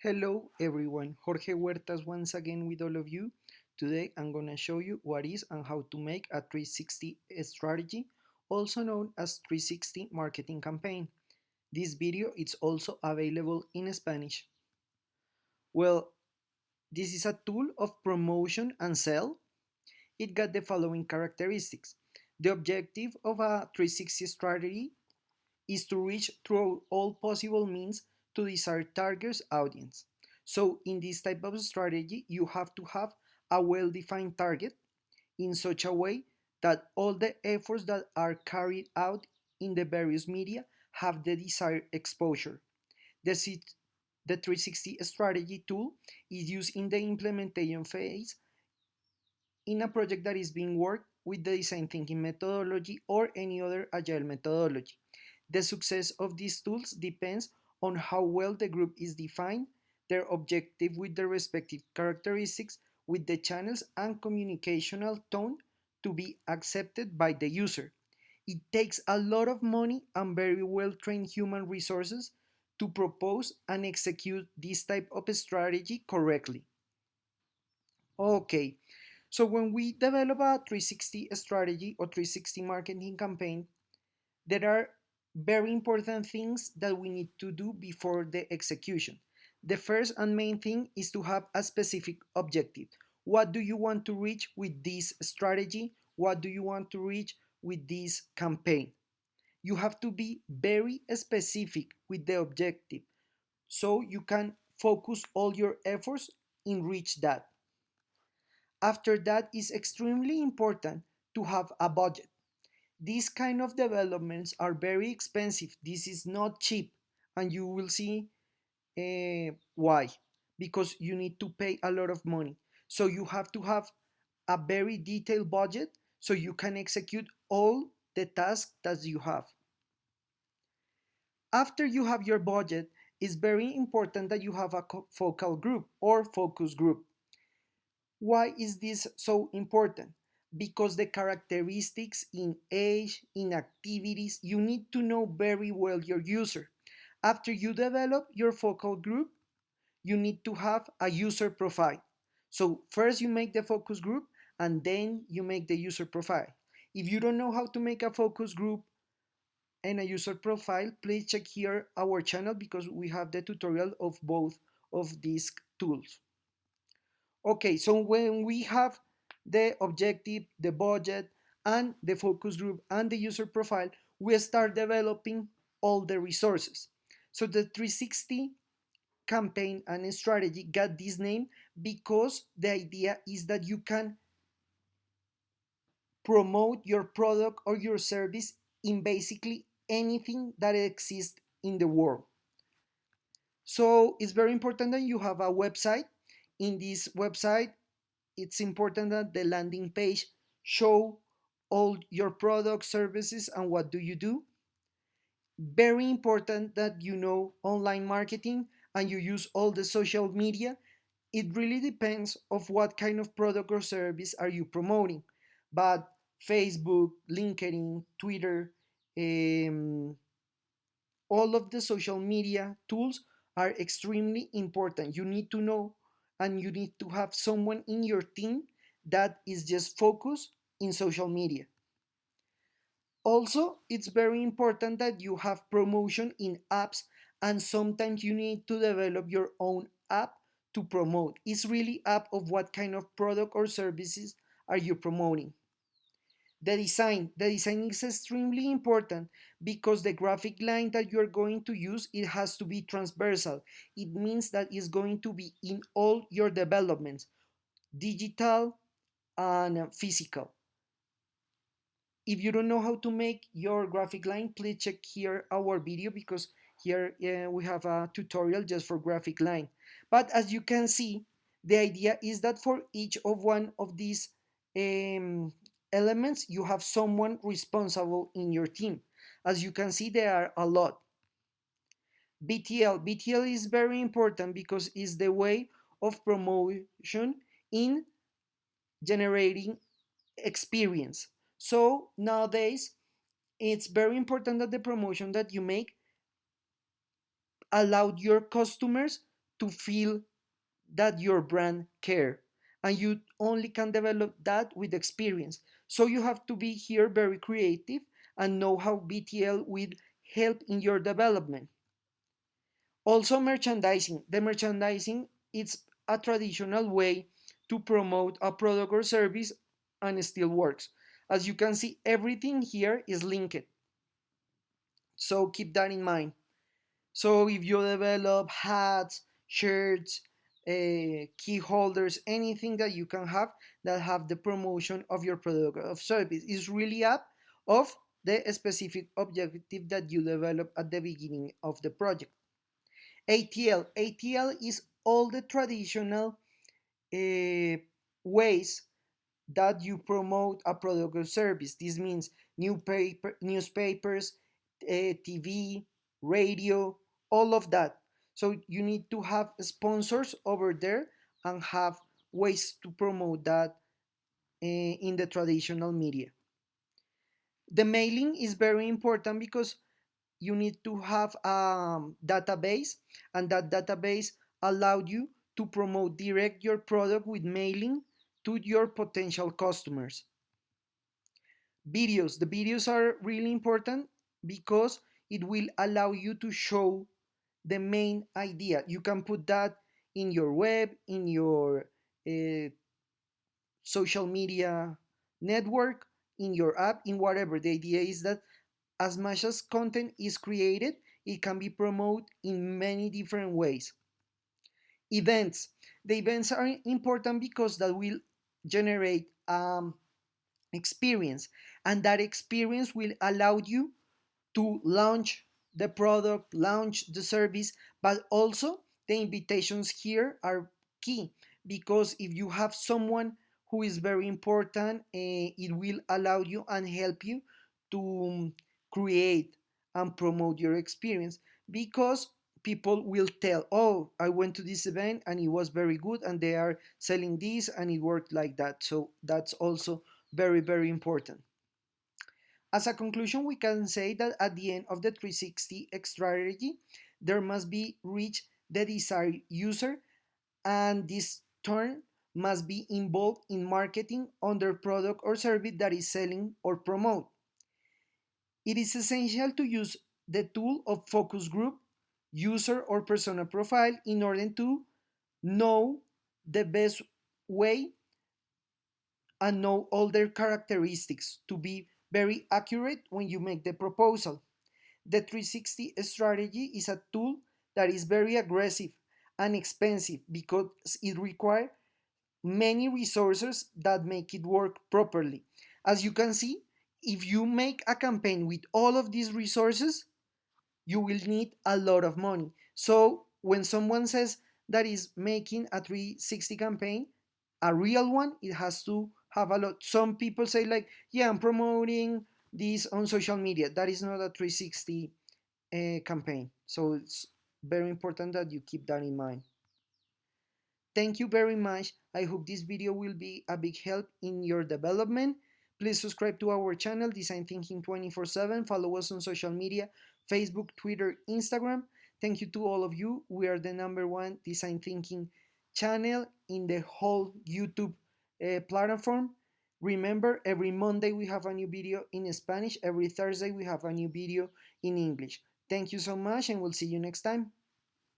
Hello everyone, Jorge Huertas once again with all of you. Today I'm gonna show you what is and how to make a 360 strategy, also known as 360 marketing campaign. This video is also available in Spanish. Well, this is a tool of promotion and sell. It got the following characteristics. The objective of a 360 strategy is to reach through all possible means to desired target audience. So in this type of strategy, you have to have a well-defined target in such a way that all the efforts that are carried out in the various media have the desired exposure. The, the 360 strategy tool is used in the implementation phase in a project that is being worked with the design thinking methodology or any other agile methodology. The success of these tools depends on how well the group is defined, their objective with their respective characteristics, with the channels and communicational tone to be accepted by the user. It takes a lot of money and very well trained human resources to propose and execute this type of strategy correctly. Okay, so when we develop a 360 strategy or 360 marketing campaign, there are very important things that we need to do before the execution. The first and main thing is to have a specific objective. What do you want to reach with this strategy? What do you want to reach with this campaign? You have to be very specific with the objective so you can focus all your efforts in reach that. After that, it's extremely important to have a budget. These kind of developments are very expensive. This is not cheap, and you will see why. Because you need to pay a lot of money. So you have to have a very detailed budget so you can execute all the tasks that you have. After you have your budget, it's very important that you have a focal group or focus group. Why is this so important? Because the characteristics in age, in activities, you need to know very well your user. After you develop your focal group, you need to have a user profile. So first you make the focus group and then you make the user profile. If you don't know how to make a focus group and a user profile, please check here our channel because we have the tutorial of both of these tools. Okay, so when we have the objective, the budget, and the focus group and the user profile, we start developing all the resources. So the 360 campaign and strategy got this name because the idea is that you can promote your product or your service in basically anything that exists in the world. So it's very important that you have a website. In this website, it's important that the landing page show all your products, services, and what do you do. Very important that you know online marketing and you use all the social media. It really depends of what kind of product or service are you promoting. But Facebook, LinkedIn, Twitter, um, all of the social media tools are extremely important. You need to know and you need to have someone in your team that is just focused in social media. Also, it's very important that you have promotion in apps, and sometimes you need to develop your own app to promote. It's really up of what kind of product or services are you promoting. The design is extremely important because the graphic line that you're going to use, it has to be transversal. It means that it's going to be in all your developments, digital and physical. If you don't know how to make your graphic line, please check here our video because here we have a tutorial just for graphic line. But as you can see, the idea is that for each of one of these um, elements, you have someone responsible in your team. As you can see, there are a lot. BTL is very important because it's the way of promotion in generating experience. So nowadays, it's very important that the promotion that you make allowed your customers to feel that your brand care, and you only can develop that with experience. So you have to be here very creative and know how BTL will help in your development. Also, merchandising. The merchandising is a traditional way to promote a product or service, and it still works. As you can see, everything here is linked. So keep that in mind. So if you develop hats, shirts, key holders, anything that you can have that have the promotion of your product or service is really up of the specific objective that you develop at the beginning of the project. ATL is all the traditional ways that you promote a product or service. This means newspapers, TV, radio, all of that. So you need to have sponsors over there and have ways to promote that in the traditional media. The mailing is very important because you need to have a database, and that database allowed you to promote direct your product with mailing to your potential customers. Videos. The videos are really important because it will allow you to show the main idea. You can put that in your web, in your uh, social media network, in your app, in whatever. The idea is that as much as content is created, it can be promoted in many different ways. Events. The events are important because that will generate experience, and that experience will allow you to launch the product, launch the service, but also the invitations here are key because if you have someone who is very important, it will allow you and help you to create and promote your experience because people will tell, oh, I went to this event and it was very good and they are selling this and it worked like that. So that's also very, very important. As a conclusion, we can say that at the end of the 360 strategy, there must be reach the desired user, and this turn must be involved in marketing on their product or service that is selling or promote. It is essential to use the tool of focus group, user or persona profile in order to know the best way and know all their characteristics to be very accurate when you make the proposal. The 360 strategy is a tool that is very aggressive and expensive because it requires many resources that make it work properly. As you can see, if you make a campaign with all of these resources, you will need a lot of money. So when someone says that is making a 360 campaign, a real one, it has to have a lot. Some people say like, yeah, I'm promoting this on social media. That is not a 360 campaign. So it's very important that you keep that in mind. Thank you very much. I hope this video will be a big help in your development. Please subscribe to our channel, Design Thinking 24/7. Follow us on social media, Facebook, Twitter, Instagram. Thank you to all of you. We are the #1 design thinking channel in the whole YouTube platform. Remember, every Monday we have a new video in Spanish. Every Thursday we have a new video in English. Thank you so much, and we'll see you next time.